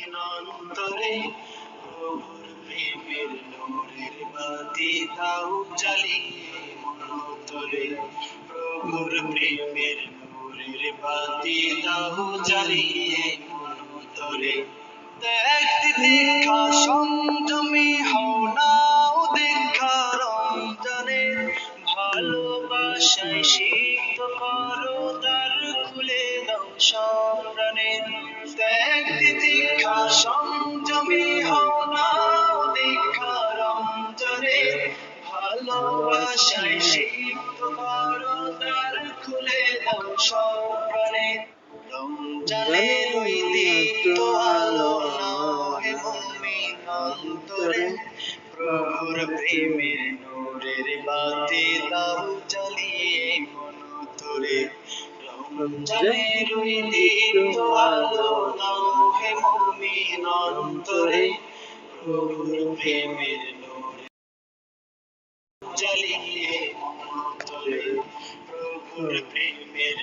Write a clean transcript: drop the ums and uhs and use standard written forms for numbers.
অন্তরে প্রভুর প্রেমের নূরের বাতি দাও জ্বালিয়ে অন্তরে প্রভুর প্রেমের নূরের বাতি দাও জ্বালিয়ে অন্তরে দেখতে দীক্ষা সংযমী হও নাও দীক্ষা রমজানে ভালোবাসায় সিক্ত করো দ্বার খুলে দাও সম্রানে দেখতে দীক্ষা সংযমী হও নাও দীক্ষা রমজানে ভালোবাসায় সিক্ত করো দ্বার খুলে দাও সম্রানে রমজানের ওই দীপ্ত আলো নাও হে মুমিন অন্তরে প্রভুর প্রেমের নূরের বাতি দাও জ্বালিয়ে অন্তরে রমজানের ওই দীপ্ত আলো নাও হে মুমিন অন্তরে প্রভুর প্রেমের নূরে জ্বালিয়ে অন্তরে প্রভুর প্রেমের